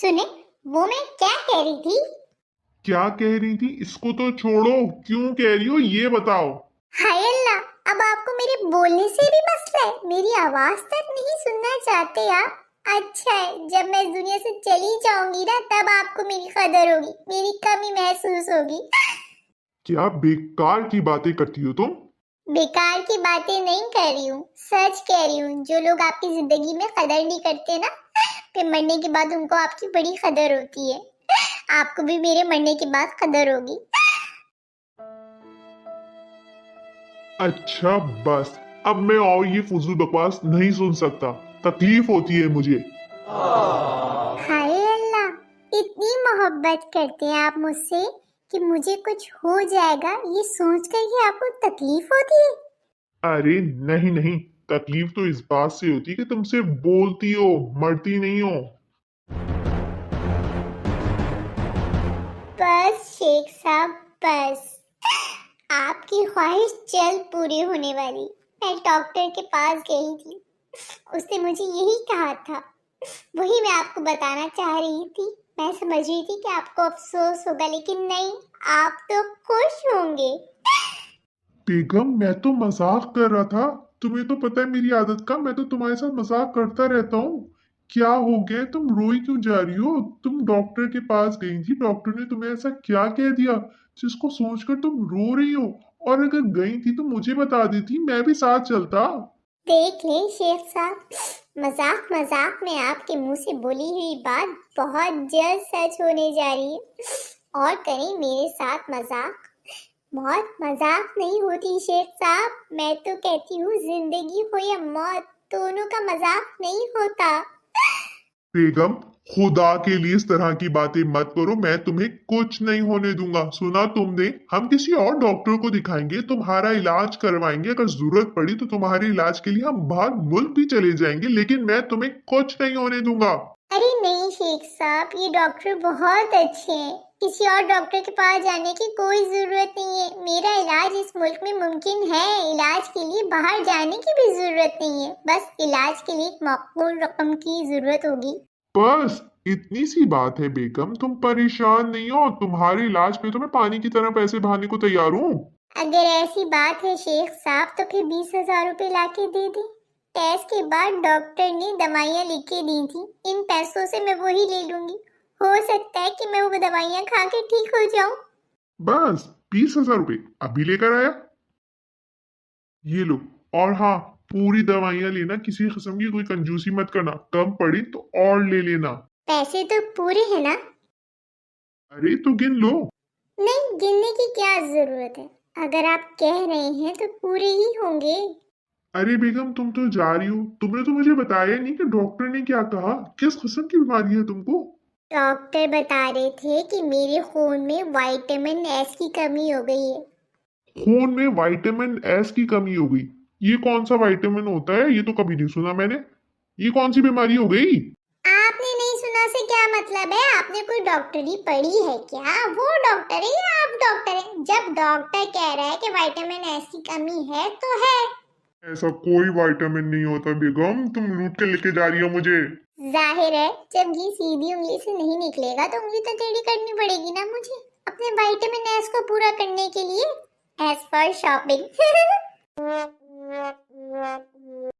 सुने, वो मैं क्या कह रही थी। क्या कह रही थी? इसको तो छोड़ो, क्यों कह रही हो ये बताओ। हाय अल्लाह, अब आपको मेरे बोलने से भी मसला है, मेरी आवाज तक नहीं सुनना चाहते आप। अच्छा है, जब मैं इस दुनिया से चली जाऊंगी ना, तब आपको मेरी कदर होगी, मेरी कमी महसूस होगी। क्या बेकार की बातें करती हो तुम? बेकार की बातें नहीं कर रही हूँ, सच कह रही हूँ। जो लोग आपकी जिंदगी में कदर नहीं करते ना, फिर मरने के बाद उनको आपकी बड़ी कदर होती है। आपको भी मेरे मरने के बाद कदर होगी। अच्छा बस, अब मैं और ये फजूल बकवास नहीं सुन सकता, तकलीफ होती है मुझे। हाय अल्लाह, इतनी मोहब्बत करते हैं आप मुझसे कि मुझे कुछ हो जाएगा ये सोच कर ही आपको तकलीफ होती है। अरे नहीं नहीं, तकलीफ तो इस बात से होती है कि तुम सिर्फ बोलती हो, मरती नहीं हो। बस शेख साहब, बस आपकी ख्वाहिश जल्द पूरी होने वाली। मैं डॉक्टर के पास गई थी, उसने मुझे यही कहा था, वही मैं आपको बताना चाह रही थी। मैं समझ रही थी कि आपको अफसोस होगा, लेकिन नहीं, आप तो खुश होंगे। बेगम, मैं तो मजाक कर रहा था। तुम्हें तो पता है मेरी आदत का, मैं तो तुम्हारे साथ मजाक करता रहता हूँ। क्या हो गया? तुम रोई क्यों जा रही हो? तुम डॉक्टर के पास गई थी, डॉक्टर ने तुम्हें ऐसा क्या कह दिया जिसको सोचकर तुम रो रही हो? और अगर गई थी तो मुझे बता देती, मैं भी साथ चलता। देख ले शेख साहब, मजाक मजाक में आपके मुंह से बोली हुई बात बहुत जल्द सच होने जा रही है। और कहीं मेरे साथ मजाक, बहुत मजाक नहीं होती शेख साहब। मैं तो कहती हूँ जिंदगी हो या मौत, दोनों का मजाक नहीं होता। बेगम, खुदा के लिए इस तरह की बातें मत करो, मैं तुम्हें कुछ नहीं होने दूंगा। सुना तुमने? हम किसी और डॉक्टर को दिखाएंगे, तुम्हारा इलाज करवाएंगे। अगर जरूरत पड़ी तो तुम्हारे इलाज के लिए हम बाहर मुल्क भी चले जाएंगे, लेकिन मैं तुम्हें कुछ नहीं होने दूंगा। अरे नहीं शेख साहब, ये डॉक्टर बहुत अच्छे हैं, किसी और डॉक्टर के पास जाने की कोई जरूरत नहीं है। मेरा इलाज इस मुल्क में मुमकिन है, इलाज के लिए बाहर जाने की भी जरूरत नहीं है। बस इलाज के लिए एक माकूल रकम की जरूरत होगी। बस इतनी सी बात है बेगम, तुम परेशान नहीं हो। तुम्हारे इलाज पे तो मैं पानी की तरह पैसे बहाने को तैयार हूँ। अगर ऐसी बात है शेख साहब, तो फिर 20,000 रुपए लाके दे दे। टेस्ट के बाद डॉक्टर ने दवाइयाँ लिख के दी थी, इन पैसों से मैं वही ले लूंगी। हो सकता है कि मैं वो दवाइयाँ खा के ठीक हो जाऊं। बस 20,000 रुपये अभी लेकर आया, ये लो। और हाँ, पूरी दवाइयाँ लेना, किसी किस्म की कोई कंजूसी मत करना, कम पड़ी तो और ले लेना। पैसे तो पूरे हैं ना? अरे तो गिन लो। नहीं, गिनने की क्या जरूरत है, अगर आप कह रहे हैं तो पूरे ही होंगे। अरे बेगम, तुम तो जा रही हो, तुमने तो मुझे बताया नहीं कि डॉक्टर ने क्या कहा। किस किस्म की बीमारी है तुमको? डॉक्टर बता रहे थे कि मेरे खून में विटामिन एस की कमी हो गई है। खून में विटामिन एस की कमी हो गई? ये कौन सा विटामिन होता है? ये तो कभी नहीं सुना मैंने। ये कौन सी बीमारी हो गई? आपने नहीं सुना से क्या मतलब है? आपने कोई डॉक्टरी पढ़ी है क्या? वो डॉक्टर है या आप डॉक्टर हैं? जब डॉक्टर कह रहा है कि विटामिन एस की कमी है तो है। ऐसा कोई विटामिन नहीं होता बेगम, तुम लूट के लेके जा रही हो मुझे। जाहिर है, जब ये सीधी उंगली से नहीं निकलेगा तो उंगली तो टेढ़ी करनी पड़ेगी ना मुझे, अपने विटामिन एस को पूरा करने के लिए। S for shopping.